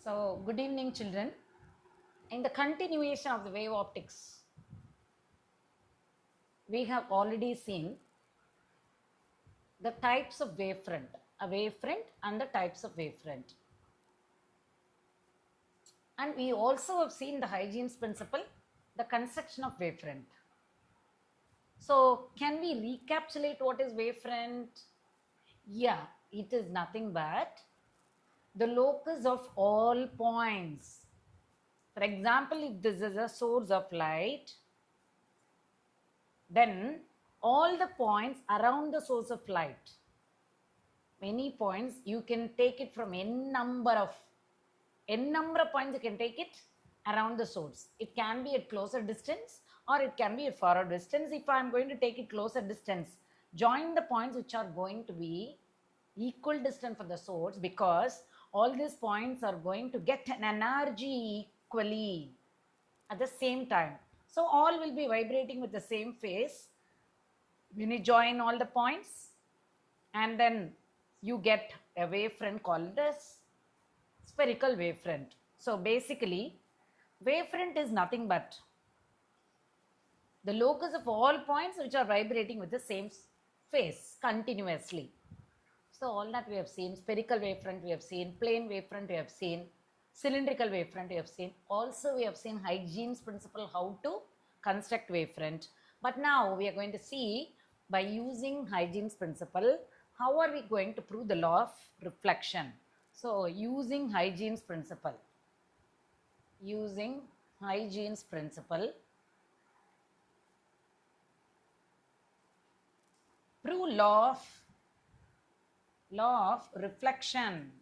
So, good evening, children. In the continuation of the wave optics, we have already seen the types of wavefront, a wavefront and the types of wavefront. And we also have seen the hygiene's principle, the construction of wavefront. So, can we recapitulate what is wavefront? Yeah, it is nothing but the locus of all points. For example, if this is a source of light, then all the points around the source of light, many points, you can take it from n number of points, you can take it around the source. It can be at closer distance or it can be at farther distance. If I am going to take it closer distance, join the points which are going to be equal distance for the source, because all these points are going to get an energy equally at the same time. So all will be vibrating with the same phase. When you join all the points, and then you get a wavefront called as spherical wavefront. So basically, wavefront is nothing but the locus of all points which are vibrating with the same phase continuously. So all that we have seen, spherical wavefront we have seen, plane wavefront we have seen, cylindrical wavefront we have seen. Also we have seen hygiene's principle, how to construct wavefront. But now we are going to see, by using hygiene's principle, how are we going to prove the law of reflection. So using hygiene's principle, prove law of reflection.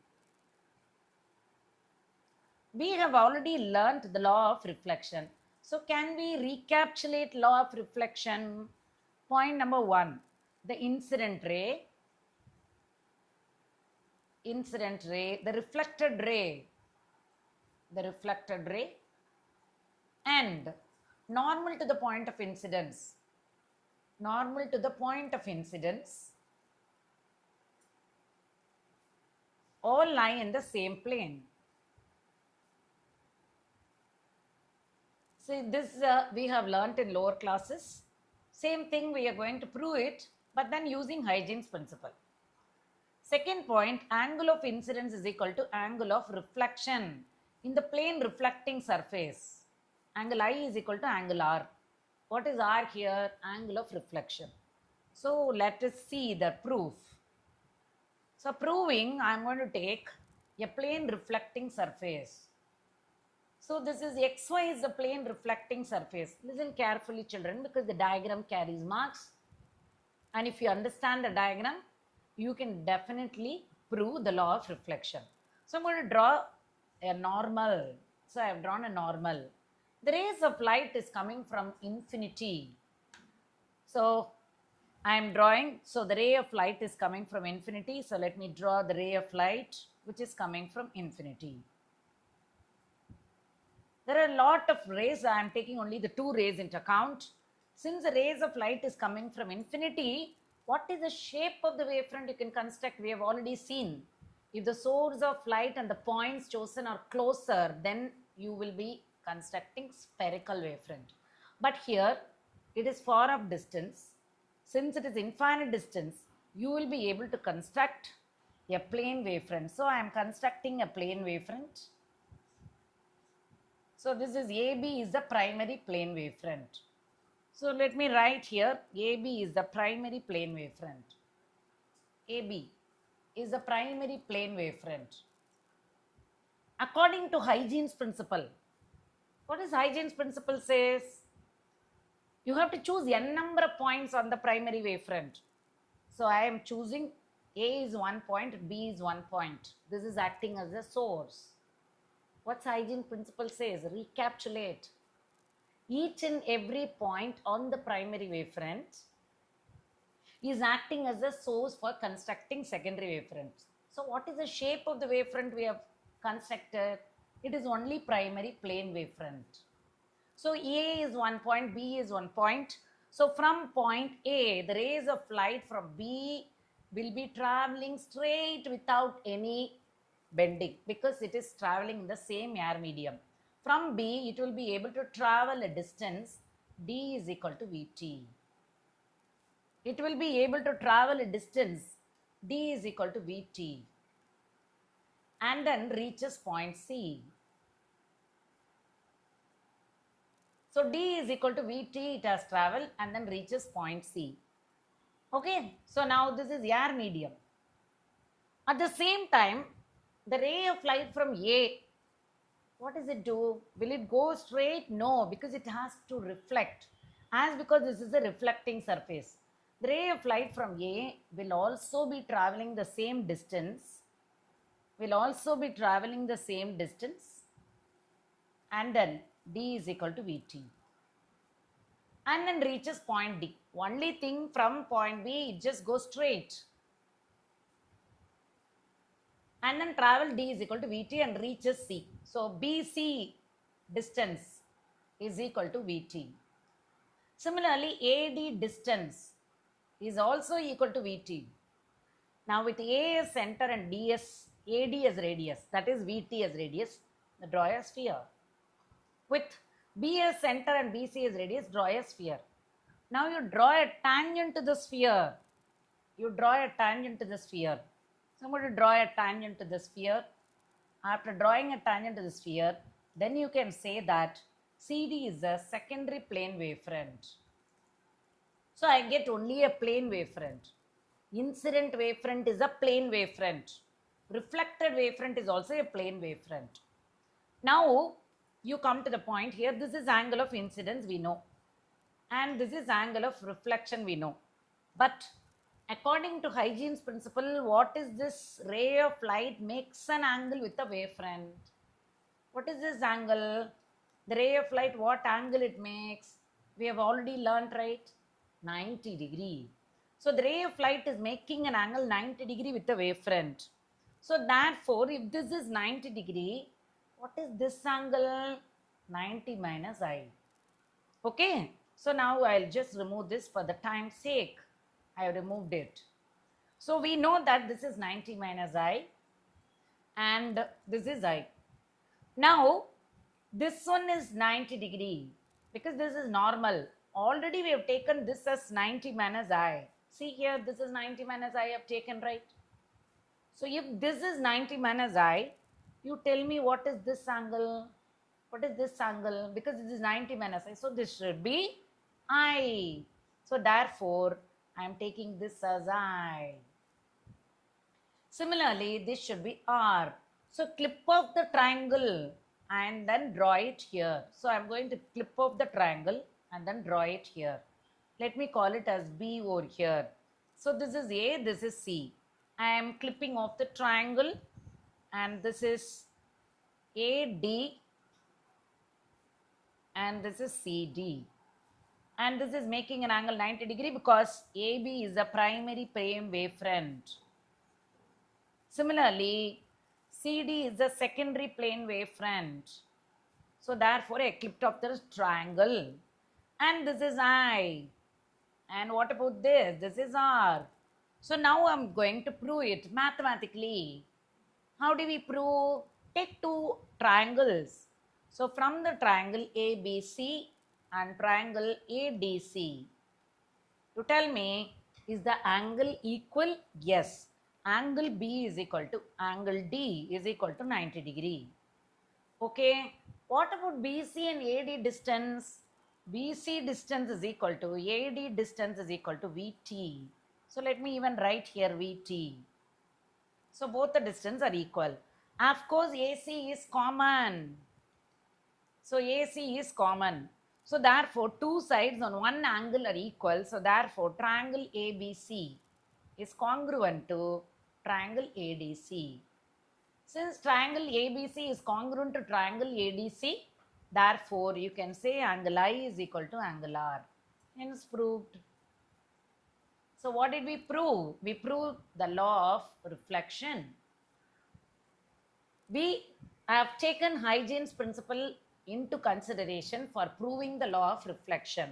We have already learnt the law of reflection. So can we recapitulate law of reflection? Point number one, the incident ray, the reflected ray, and normal to the point of incidence. All lie in the same plane. See, this we have learnt in lower classes. Same thing, we are going to prove it, but then using hygiene's principle. Second point, angle of incidence is equal to angle of reflection in the plane reflecting surface. Angle I is equal to angle R. What is R here? Angle of reflection. So let us see the proof. So proving, I am going to take a plane reflecting surface. So this is XY is the plane reflecting surface. Listen carefully, children, because the diagram carries marks. And if you understand the diagram, you can definitely prove the law of reflection. So I'm going to draw a normal. So I have drawn a normal. The rays of light is coming from infinity. So I am drawing, so the ray of light is coming from infinity. So let me draw the ray of light which is coming from infinity. There are a lot of rays. I am taking only the two rays into account. Since the rays of light is coming from infinity, what is the shape of the wavefront you can construct? We have already seen. If the source of light and the points chosen are closer, then you will be constructing spherical wavefront. But here, it is far off distance. Since it is infinite distance, you will be able to construct a plane wavefront. So I am constructing a plane wavefront. So this is AB is the primary plane wavefront. So let me write here, AB is the primary plane wavefront. AB is the primary plane wavefront. According to hygiene's principle, what is hygiene's principle says? You have to choose n number of points on the primary wavefront. So I am choosing A is 1 point, B is 1 point. This is acting as a source. What's hygiene principle says? Recapitulate. Each and every point on the primary wavefront is acting as a source for constructing secondary wavefronts. So what is the shape of the wavefront we have constructed? It is only primary plane wavefront. So A is 1 point, B is 1 point. So from point A, the rays of light from B will be traveling straight without any bending because it is traveling in the same air medium. From B, it will be able to travel a distance d is equal to Vt. It will be able to travel a distance d is equal to Vt and then reaches point C. So d is equal to Vt, it has traveled and then reaches point C. Okay, so now this is air medium. At the same time, the ray of light from A, what does it do? Will it go straight? No, because it has to reflect. As because this is a reflecting surface. The ray of light from A will also be traveling the same distance, and then d is equal to Vt. And then reaches point D. Only thing from point B, it just goes straight. And then travel d is equal to Vt and reaches C. So BC distance is equal to Vt. Similarly, AD distance is also equal to Vt. Now with A as center and ds, AD as radius, that is Vt as radius, draw a sphere. With B as center and BC as radius, draw a sphere. Now you draw a tangent to the sphere. So I'm going to draw a tangent to the sphere. After drawing a tangent to the sphere, then you can say that CD is a secondary plane wavefront. So I get only a plane wavefront. Incident wavefront is a plane wavefront. Reflected wavefront is also a plane wavefront. Now you come to the point here, this is angle of incidence we know. And this is angle of reflection we know. But according to Huygens principle, what is this ray of light makes an angle with a wavefront? What is this angle? The ray of light, what angle it makes? We have already learned, right? 90 degree. So the ray of light is making an angle 90 degree with a wavefront. So therefore, if this is 90 degree, what is this angle? 90 minus I. Okay. So now I'll just remove this for the time's sake. I have removed it. So we know that this is 90 minus I and this is I. Now this one is 90 degree because this is normal. Already we have taken this as 90 minus I. See here, this is 90 minus I have taken, right? So if this is 90 minus I, you tell me what is this angle? What is this angle? Because this is 90 minus I. So this should be I. So therefore, I am taking this as I. Similarly, this should be R. So clip off the triangle and then draw it here. So I am going to clip off the triangle and then draw it here. Let me call it as B over here. So this is A, this is C. I am clipping off the triangle and this is AD and this is CD. And this is making an angle 90 degree because AB is a primary plane wavefront. Similarly, CD is a secondary plane wavefront. So therefore, I clipped off the triangle. And this is I. And what about this? This is R. So now I'm going to prove it mathematically. How do we prove? Take two triangles. So from the triangle ABC and triangle ADC, you tell me, is the angle equal? Yes. Angle B is equal to angle D is equal to 90 degree. Okay. What about BC and AD distance? BC distance is equal to AD distance is equal to VT. So let me even write here VT. So both the distance are equal. Of course, AC is common. So AC is common. So therefore, two sides on one angle are equal. So therefore, triangle ABC is congruent to triangle ADC. Since triangle ABC is congruent to triangle ADC, therefore, you can say angle I is equal to angle R. Hence proved. So what did we prove? We proved the law of reflection. We have taken Huygens principle into consideration for proving the law of reflection.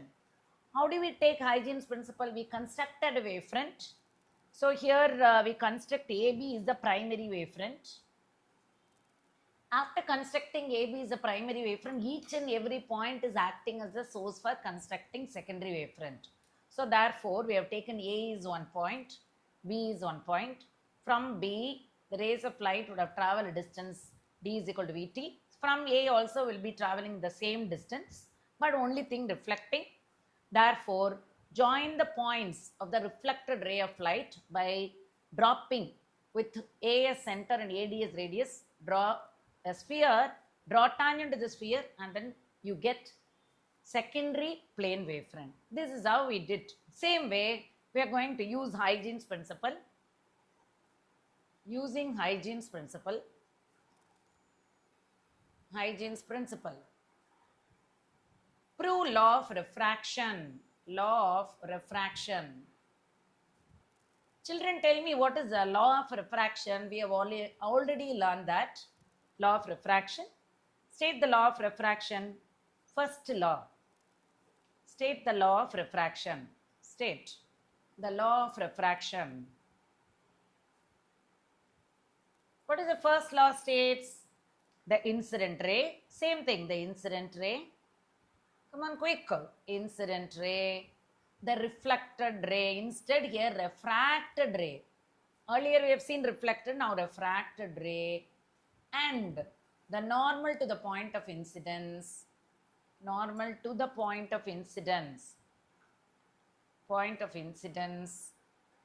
How do we take Huygens principle? We constructed a wavefront. So here we construct AB is the primary wavefront. After constructing AB is a primary wavefront, each and every point is acting as the source for constructing secondary wavefront. So therefore, we have taken A is one point, B is one point. From B, the rays of light would have traveled a distance D is equal to Vt. From A also will be traveling the same distance, but only thing reflecting. Therefore, join the points of the reflected ray of light by dropping with A as center and AD as radius, draw a sphere, draw tangent to the sphere, and then you get secondary plane wavefront. This is how we did. Same way, we are going to use Huygens principle. Using Huygens principle. Huygens principle. Prove law of refraction. Law of refraction. Children, tell me what is the law of refraction. We have already learned that. Law of refraction. State the law of refraction. First law. State the law of refraction. State the law of refraction. What is the first law states? The incident ray. Same thing, the incident ray. Come on, quick. Incident ray. The reflected ray. Instead here, refracted ray. Earlier we have seen reflected, now refracted ray. And the normal to the point of incidence. Normal to the point of incidence. Point of incidence.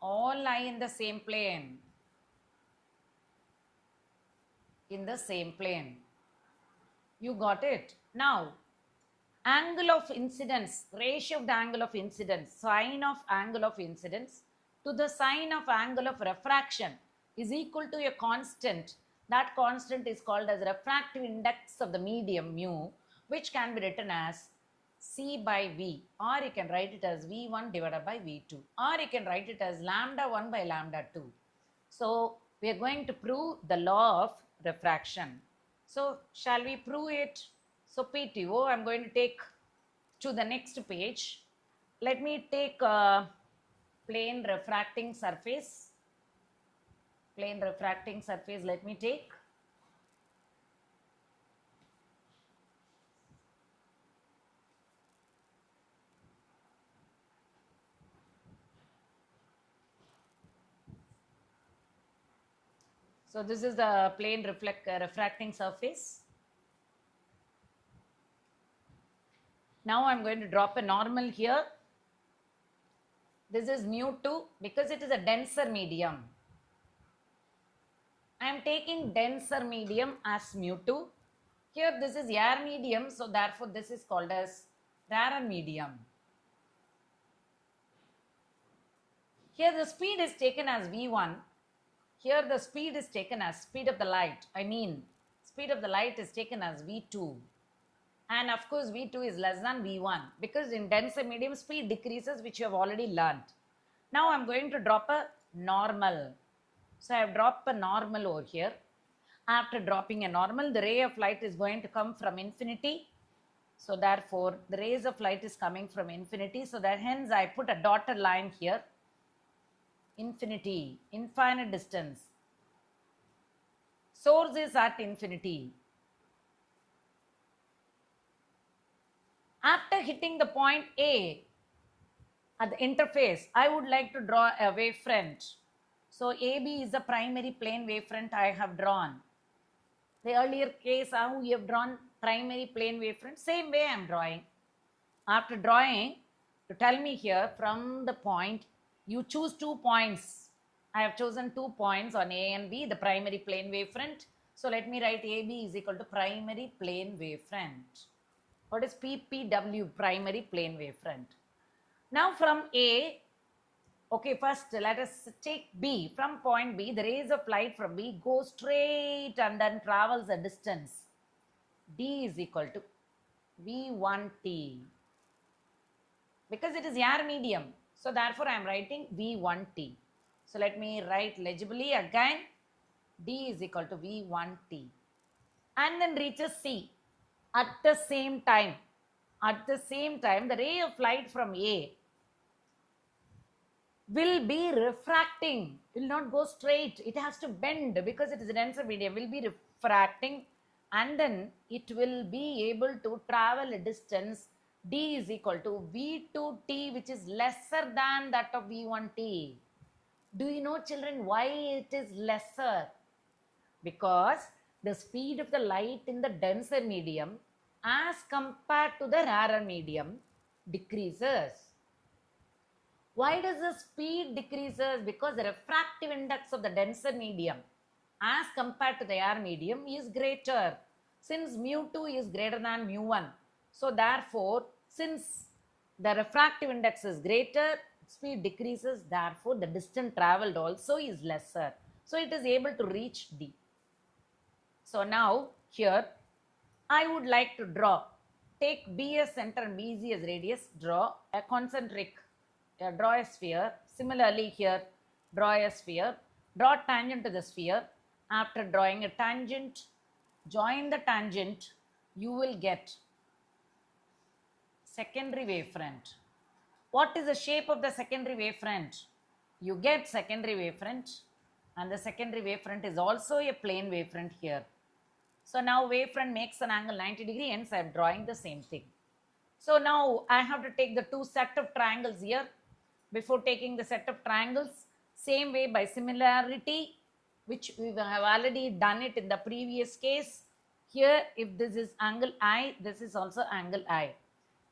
All lie in the same plane. In the same plane. You got it? Now, angle of incidence, ratio of the angle of incidence, sine of angle of incidence to the sine of angle of refraction is equal to a constant. That constant is called as refractive index of the medium mu, which can be written as C by V, or you can write it as V1 divided by V2, or you can write it as lambda 1 by lambda 2. So, we are going to prove the law of refraction. So, shall we prove it? So, PTO, I am going to take to the next page. Let me take a plane refracting surface. Plane refracting surface, let me take. So, this is the plane refracting surface. Now, I am going to drop a normal here. This is mu2 because it is a denser medium. I am taking denser medium as mu2. Here this is air medium, so therefore this is called as rarer medium. Here the speed is taken as v1. Here the speed is taken as speed of the light. I mean, speed of the light is taken as v2. And of course v2 is less than v1 because in denser medium speed decreases, which you have already learned. Now I am going to drop a normal. So I have dropped a normal over here. After dropping a normal, the ray of light is going to come from infinity. So therefore, the rays of light is coming from infinity. So that hence I put a dotted line here. Infinity, infinite distance. Source is at infinity. After hitting the point A at the interface, I would like to draw a wavefront. So AB is the primary plane wavefront I have drawn. The earlier case, how we have drawn primary plane wavefront, same way I am drawing. After drawing, to tell me here from the point, you choose 2 points. I have chosen 2 points on A and B, the primary plane wavefront. So let me write AB is equal to primary plane wavefront. What is PPW, primary plane wavefront? Now from A, okay, first let us take B. From point B, the rays of light from B go straight and then travels a distance. D is equal to V1T. Because it is air medium, so therefore I am writing V1T. So let me write legibly again. D is equal to V1T. And then reaches C. At the same time, the ray of light from A will be refracting, will not go straight. It has to bend because it is a denser medium, will be refracting and then it will be able to travel a distance d is equal to v2t, which is lesser than that of v1t. Do you know, children, why it is lesser? Because the speed of the light in the denser medium as compared to the rarer medium decreases. Why does the speed decreases? Because the refractive index of the denser medium as compared to the air medium is greater. Since mu2 is greater than mu1, so therefore, since the refractive index is greater, speed decreases, therefore the distance traveled also is lesser. So it is able to reach d. So now here I would like to take B as center and BC as radius, draw a concentric, draw a sphere. Similarly here, draw a sphere, draw tangent to the sphere. After drawing a tangent, join the tangent, you will get secondary wavefront. What is the shape of the secondary wavefront? You get secondary wavefront, and the secondary wavefront is also a plane wavefront here. So now wavefront makes an angle 90 degree, hence I am drawing the same thing. So now I have to take the two set of triangles here. Before taking the set of triangles, same way by similarity, which we have already done it in the previous case. Here, if this is angle I, this is also angle I.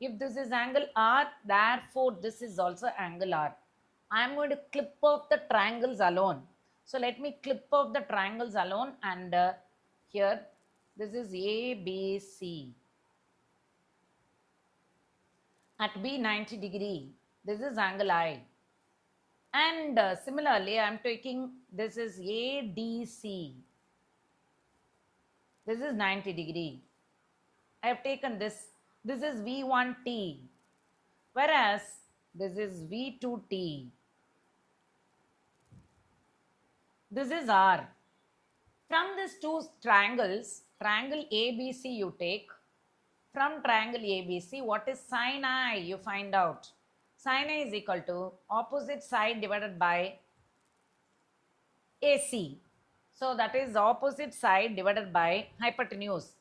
If this is angle R, therefore this is also angle R. I am going to clip off the triangles alone. So let me clip off the triangles alone, and here this is A, B, C. At B 90 degree, this is angle I. And similarly, I am taking, this is ADC. This is 90 degree. I have taken this. This is V1T. Whereas this is V2T. This is R. From these two triangles, triangle ABC you take. From triangle ABC, what is sin I? You find out. Sin I is equal to opposite side divided by AC. So that is opposite side divided by hypotenuse.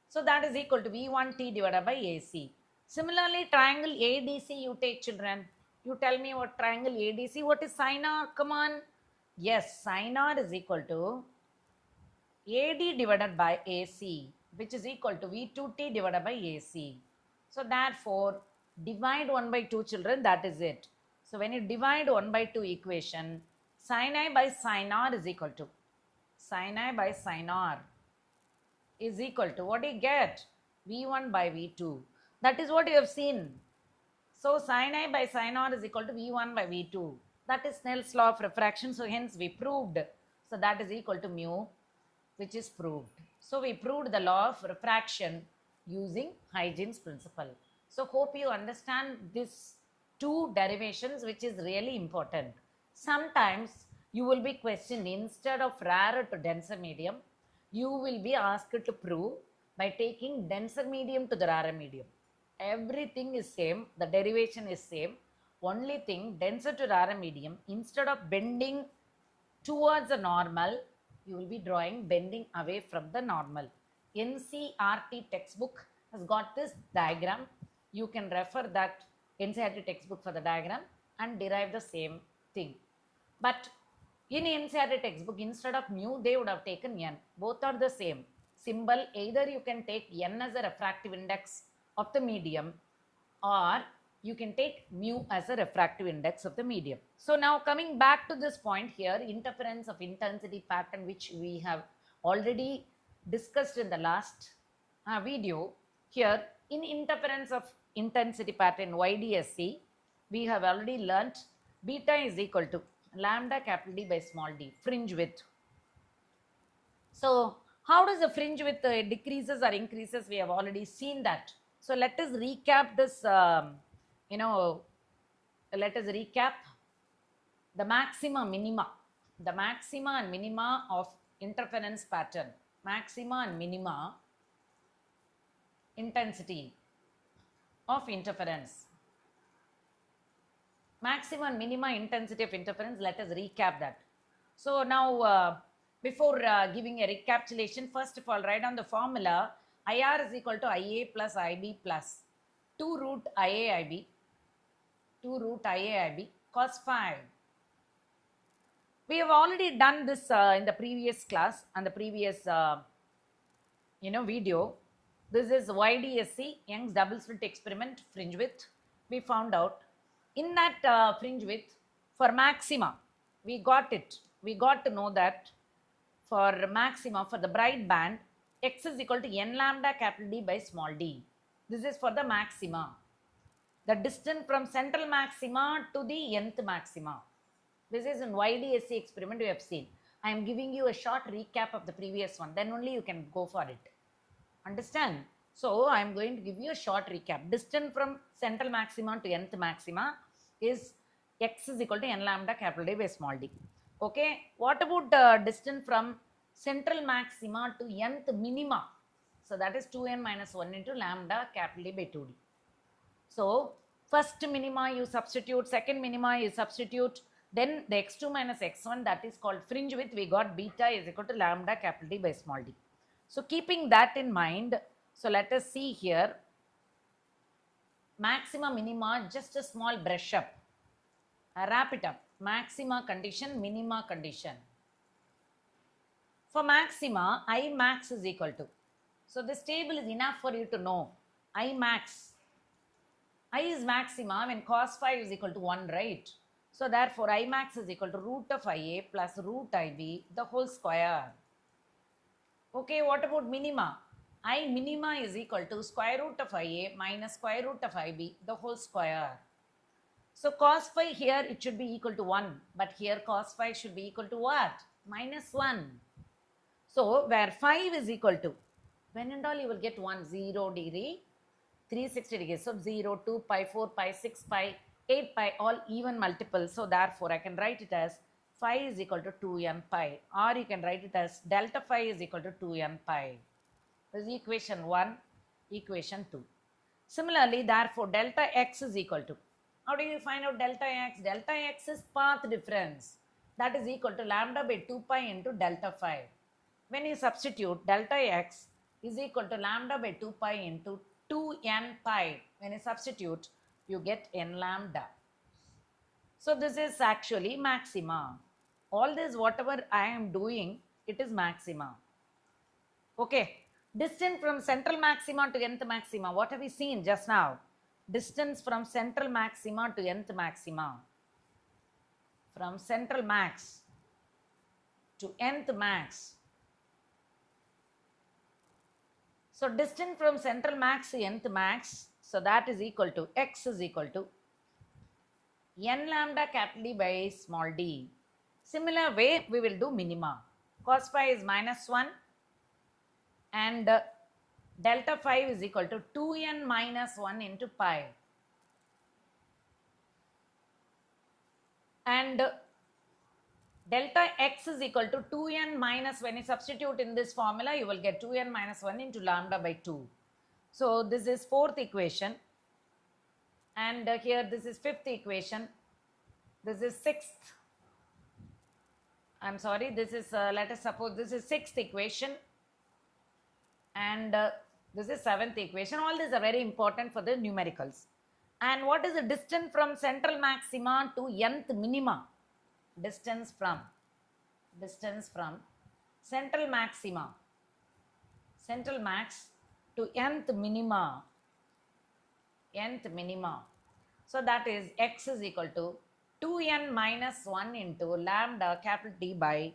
So that is equal to V1T divided by AC. Similarly, triangle ADC you take, children. You tell me what triangle ADC, what is sin R? Come on. Yes, sin R is equal to AD divided by AC, which is equal to V2T divided by AC. So therefore, divide 1 by 2, children, that is it. So when you divide 1 by 2 equation, sin I by sin R is equal to, sin I by sin R is equal to, what do you get? V1 by V2. That is what you have seen. So sin I by sin R is equal to V1 by V2. That is Snell's law of refraction. So hence we proved. So that is equal to mu, which is proved. So we proved the law of refraction using Huygens principle. So hope you understand these two derivations, which is really important. Sometimes you will be questioned, instead of rarer to denser medium, you will be asked to prove by taking denser medium to the rarer medium. Everything is same, the derivation is same. Only thing, denser to rarer medium, instead of bending towards the normal, you will be drawing bending away from the normal. NCERT textbook has got this diagram. You can refer that NCERT textbook for the diagram and derive the same thing. But in NCERT textbook, instead of mu, they would have taken n. Both are the same. Symbol, either you can take n as a refractive index of the medium, or you can take mu as a refractive index of the medium. So now coming back to this point here, interference of intensity pattern, which we have already discussed in the last video. Here in interference of intensity pattern YDSC, we have already learnt beta is equal to lambda capital D by small d, fringe width. So how does the fringe width decreases or increases? We have already seen that. So let us recap this, let us recap the maxima, minima, the maxima and minima of interference pattern, maxima and minima intensity of interference. Maxima and minima intensity of interference, let us recap that. So now Before giving a recapitulation, first of all, write down the formula. IR is equal to IA plus IB plus 2 root IAIB, 2 root IAIB cos phi. We have already done this in the previous class and the previous video. This is YDSC, Young's double slit experiment, fringe width. We found out in that fringe width for maxima, we got to know that for maxima for the bright band, x is equal to n lambda capital D by small d. This is for the maxima. The distance from central maxima to the nth maxima. This is in YDSC experiment we have seen. I am giving you a short recap of the previous one. Then only you can go for it. Understand? So I am going to give you a short recap. Distance from central maxima to nth maxima is x is equal to n lambda capital D by small d. Okay. What about distance from central maxima to nth minima? So that is 2n minus 1 into lambda capital D by 2d. So first minima you substitute, second minima you substitute, then the x2 minus x1, that is called fringe width, we got beta is equal to lambda capital D by small d. So keeping that in mind, so let us see here, maxima minima, just a small brush up, wrap it up, maxima condition, minima condition. For maxima, I max is equal to, so this table is enough for you to know, I max, I is maxima when cos phi is equal to 1, right? So therefore, I max is equal to root of IA plus root IB, the whole square. Okay, what about minima? I minima is equal to square root of IA minus square root of IB, the whole square. So cos phi here it should be equal to 1, but here cos phi should be equal to what? Minus 1. So where 5 is equal to, when and all you will get 1, 0 degree, 360 degrees. So 0, 2, pi, 4, pi, 6, pi, 8 pi, all even multiples. So therefore I can write it as phi is equal to 2n pi, or you can write it as delta phi is equal to 2n pi. This is equation 1, equation 2. Similarly, therefore delta x is equal to, how do you find out delta x? Delta x is path difference, that is equal to lambda by 2 pi into delta phi. When you substitute, delta x is equal to lambda by 2 pi into 2n pi. When you substitute, you get n lambda. So this is actually maxima. All this whatever I am doing, it is maxima. Okay. Distance from central maxima to nth maxima. What have we seen just now? Distance from central maxima to nth maxima. From central max to nth max. So distance from central max to nth max, so that is equal to, x is equal to n lambda capital D by small d. Similar way we will do minima. Cos phi is minus 1 and delta phi is equal to 2n minus 1 into pi. And delta x is equal to 2n minus, when you substitute in this formula, you will get 2n minus 1 into lambda by 2. So this is fourth equation. And here this is fifth equation. This is sixth. I'm sorry, this is, let us suppose this is sixth equation. And this is seventh equation. All these are very important for the numericals. And what is the distance from central maxima to nth minima? Distance from central maxima, central max to nth minima, So that is x is equal to 2n minus 1 into lambda capital D by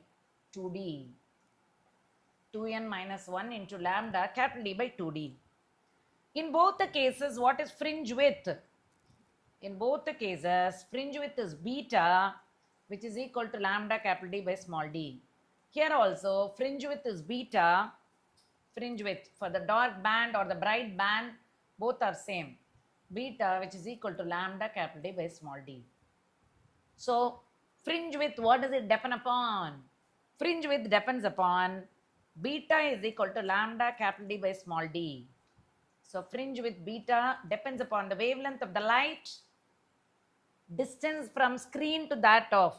2d. 2n minus 1 into lambda capital D by 2d. In both the cases, what is fringe width? In both the cases, fringe width is beta, which is equal to lambda capital D by small d. Here also, fringe width is beta, fringe width for the dark band or the bright band, both are same. Beta, which is equal to lambda capital D by small d. So, fringe width, what does it depend upon? Fringe width depends upon beta is equal to lambda capital D by small d. So, fringe width beta depends upon the wavelength of the light, distance from screen to that of,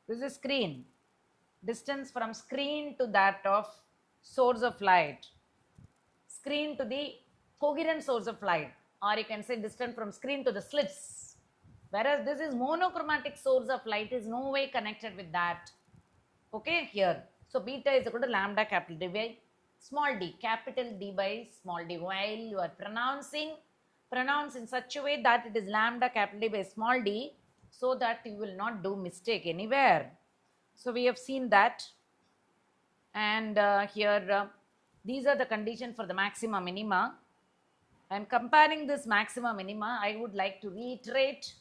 this is screen, distance from screen to that of source of light, screen to the coherent source of light, or you can say distance from screen to the slits. Whereas this is monochromatic source of light is no way connected with that. Okay, here. So beta is equal to lambda capital D by small d, capital D by small d. While you are pronounce in such a way that it is lambda capital D by small d, so that you will not do mistake anywhere. So we have seen that. And here these are the conditions for the maxima minima. And comparing this maxima minima, I would like to reiterate,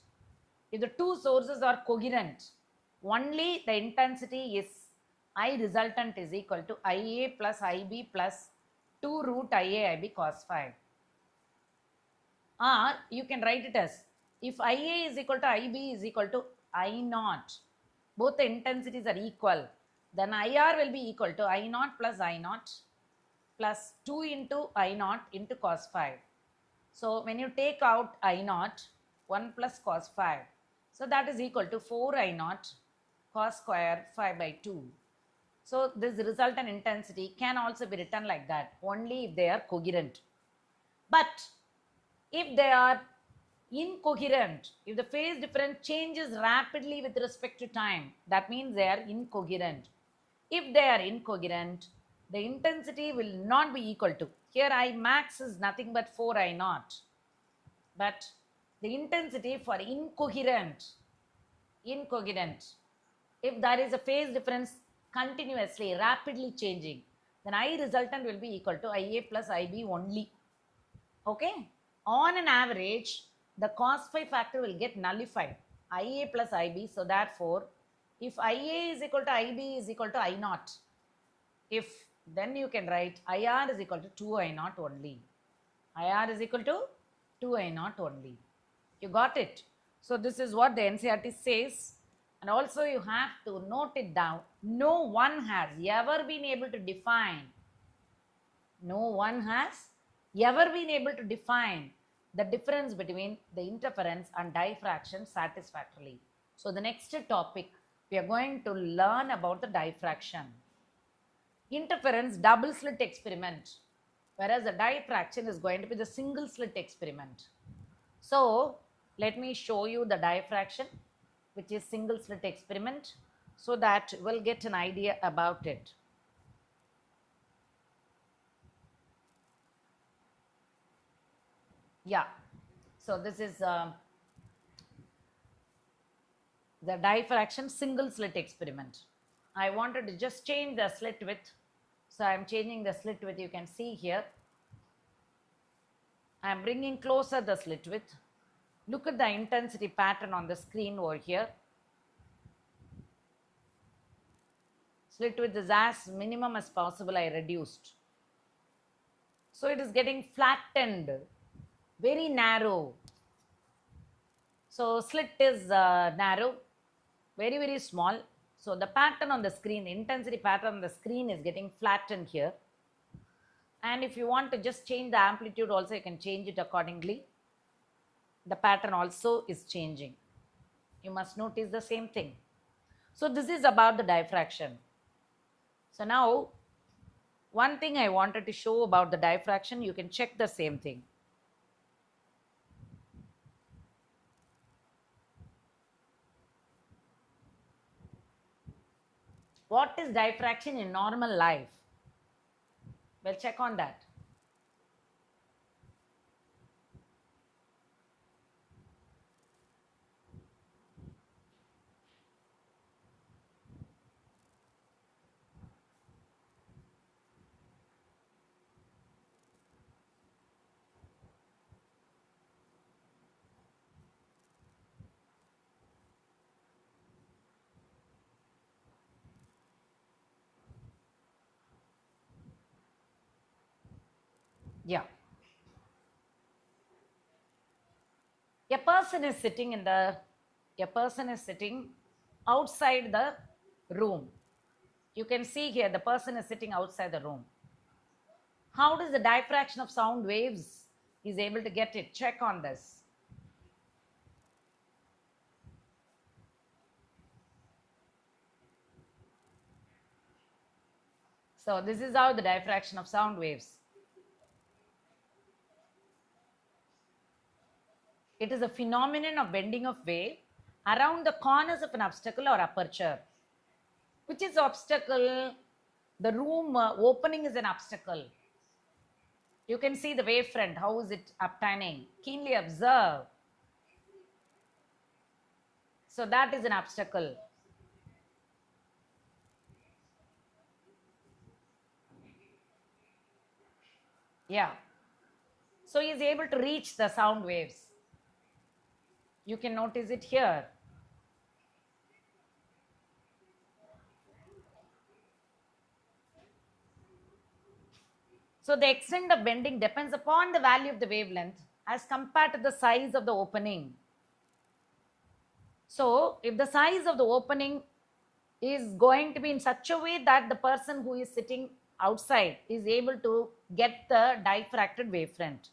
if the two sources are coherent, only the intensity is I resultant is equal to IA plus IB plus 2 root IA IB cos phi. Or you can write it as, if IA is equal to IB is equal to I naught, both the intensities are equal, then IR will be equal to I naught plus I naught plus 2 into I naught into cos phi. So when you take out I naught, 1 plus cos phi, so that is equal to 4 I naught cos square phi by 2. So this resultant intensity can also be written like that, only if they are coherent. But if they are incoherent, if the phase difference changes rapidly with respect to time, that means they are incoherent. If they are incoherent, the intensity will not be equal to, here I max is nothing but 4 I naught, but the intensity for incoherent, if there is a phase difference continuously, rapidly changing, then I resultant will be equal to IA plus IB only. Okay? On an average, the cos phi factor will get nullified, IA plus IB. So therefore, if IA is equal to IB is equal to I naught, if then you can write IR is equal to 2 I naught only. IR is equal to 2 I naught only. You got it? So this is what the NCERT says. And also you have to note it down. No one has ever been able to define the difference between the interference and diffraction satisfactorily. So the next topic, we are going to learn about the diffraction. Interference double slit experiment, whereas the diffraction is going to be the single slit experiment. So let me show you the diffraction, which is single slit experiment, so that we'll get an idea about it. Yeah, so this is the diffraction single slit experiment. I wanted to just change the slit width, so I am changing the slit width. You can see here I am bringing closer the slit width. Look at the intensity pattern on the screen over here. Slit width is as minimum as possible, I reduced. So it is getting flattened, very narrow. So slit is narrow, very, very small. So the pattern on the screen, the intensity pattern on the screen is getting flattened here. And if you want to just change the amplitude also, you can change it accordingly. The pattern also is changing. You must notice the same thing. So this is about the diffraction. So now, one thing I wanted to show about the diffraction, you can check the same thing. What is diffraction in normal life? We'll check on that. Yeah. A person is sitting outside the room. You can see here the person is sitting outside the room. How does the diffraction of sound waves is able to get it? Check on this. So this is how the diffraction of sound waves. It is a phenomenon of bending of wave around the corners of an obstacle or aperture. Which is obstacle? The room opening is an obstacle. You can see the wavefront. How is it obtaining? Keenly observe. So that is an obstacle. Yeah. So he is able to reach the sound waves. You can notice it here. So the extent of bending depends upon the value of the wavelength as compared to the size of the opening. So if the size of the opening is going to be in such a way that the person who is sitting outside is able to get the diffracted wavefront.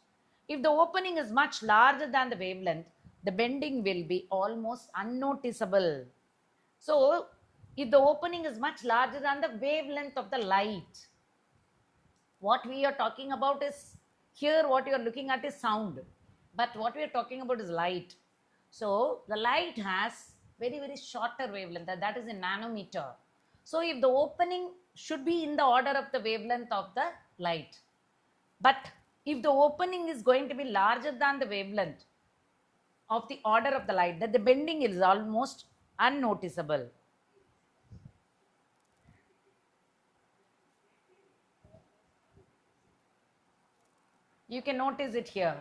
If the opening is much larger than the wavelength, the bending will be almost unnoticeable. So if the opening is much larger than the wavelength of the light, what we are talking about is, here what you are looking at is sound, but what we are talking about is light. So the light has very shorter wavelength, that is in nanometer. So if the opening should be in the order of the wavelength of the light, but if the opening is going to be larger than the wavelength of the order of the light, that the bending is almost unnoticeable. You can notice it here.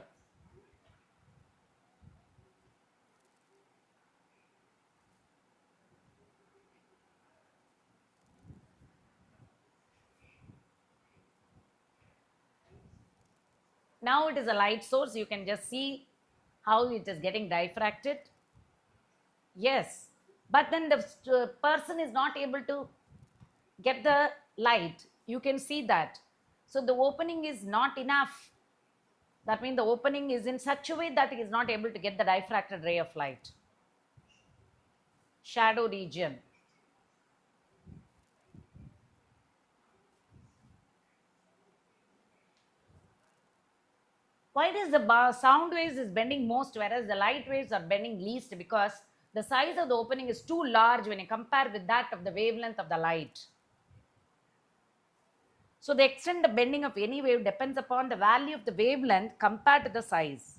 Now it is a light source. You can just see how it is getting diffracted. Yes, but then the person is not able to get the light. You can see that. So the opening is not enough. That means the opening is in such a way that he is not able to get the diffracted ray of light. Shadow region. Why does the sound waves is bending most, whereas the light waves are bending least? Because the size of the opening is too large when you compare with that of the wavelength of the light. So the extent of bending of any wave depends upon the value of the wavelength compared to the size.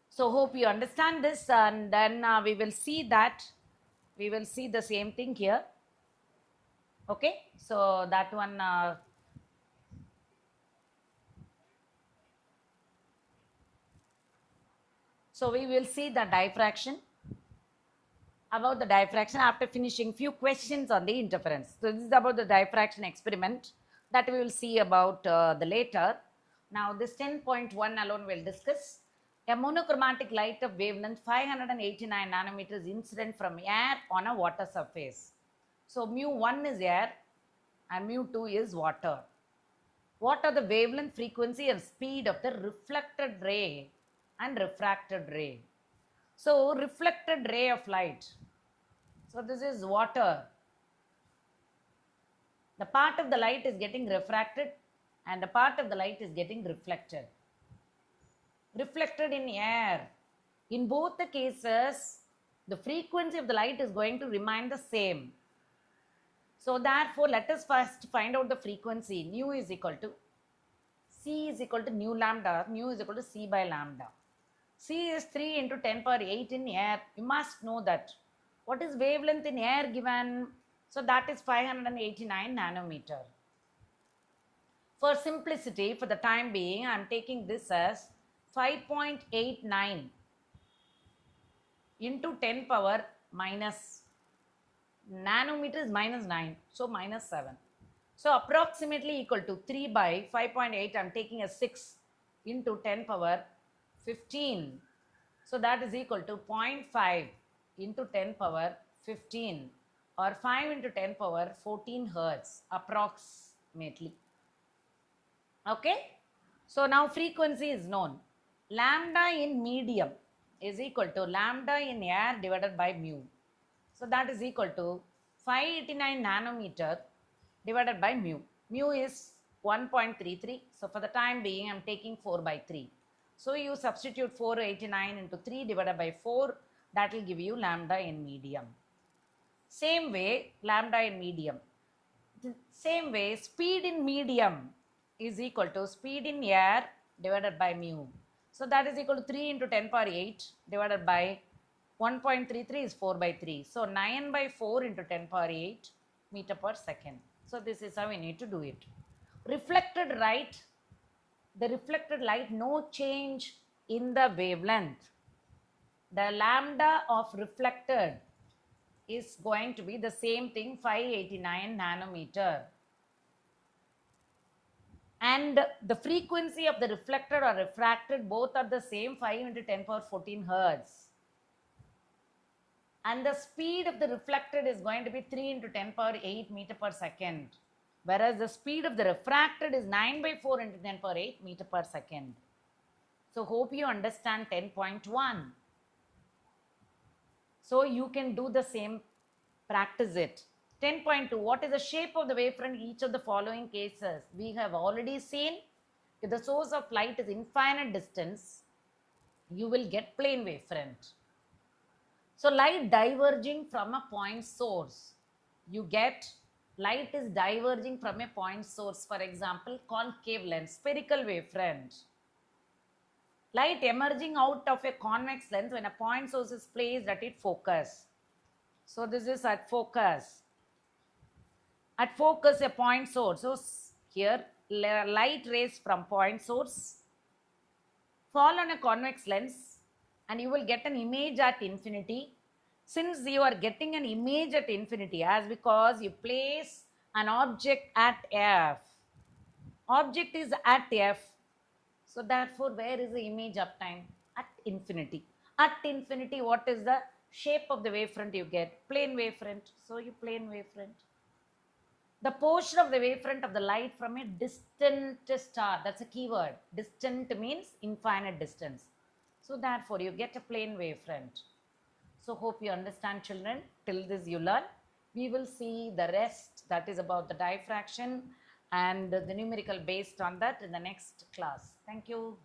So hope you understand this, and then we will see the same thing here. Okay, so that one so we will see the diffraction. About the diffraction after finishing few questions on the interference. So this is about the diffraction experiment that we will see about the later. Now this 10.1 alone we'll discuss. A monochromatic light of wavelength 589 nanometers incident from air on a water surface. So mu1 is air and mu2 is water. What are the wavelength, frequency and speed of the reflected ray and refracted ray? So reflected ray of light. So this is water. The part of the light is getting refracted and the part of the light is getting reflected. Reflected in air. In both the cases, the frequency of the light is going to remain the same. So therefore, let us first find out the frequency. Nu is equal to C is equal to nu lambda. Nu is equal to C by lambda. C is 3 into 10 power 8 in air. You must know that. What is wavelength in air given? So that is 589 nanometer. For simplicity, for the time being, I am taking this as 5.89 into 10 power minus nanometer is minus 9. So minus 7. So approximately equal to 3 by 5.8. I am taking a 6 into 10 power 15. So that is equal to 0.5 into 10 power 15 or 5 into 10 power 14 hertz approximately. Okay, so now frequency is known. Lambda in medium is equal to lambda in air divided by mu. So that is equal to 589 nanometer divided by mu. Mu is 1.33. So for the time being, I'm taking 4 by 3. So you substitute 489 into 3 divided by 4. That will give you lambda in medium. Same way, lambda in medium. The same way, speed in medium is equal to speed in air divided by mu. So that is equal to 3 into 10 power 8 divided by 1.33 is 4 by 3. So 9 by 4 into 10 power 8 meter per second. So this is how we need to do it. Reflected light, the reflected light, no change in the wavelength. The lambda of reflected is going to be the same thing, 589 nanometer. And the frequency of the reflected or refracted both are the same, 5 into 10 power 14 hertz. And the speed of the reflected is going to be 3 into 10 power 8 meter per second. Whereas the speed of the refracted is 9 by 4 into 10 power 8 meter per second. So hope you understand 10.1. So you can do the same, practice it. 10.2, what is the shape of the wavefront in each of the following cases? We have already seen, if the source of light is infinite distance, you will get plane wavefront. So light diverging from a point source, you get light is diverging from a point source. For example, concave lens, spherical wavefront. Light emerging out of a convex lens when a point source is placed at its focus. So this is at focus. At focus, a point source. So here, light rays from point source fall on a convex lens and you will get an image at infinity. Since you are getting an image at infinity, as because you place an object at F. Object is at F. So therefore, where is the image uptime? At infinity. At infinity, what is the shape of the wavefront you get? Plane wavefront. So you plane wavefront. The portion of the wavefront of the light from a distant star, that's a keyword. Distant means infinite distance. So therefore, you get a plane wavefront. So hope you understand, children. Till this you learn. We will see the rest, that is about the diffraction and the numerical based on that in the next class. Thank you.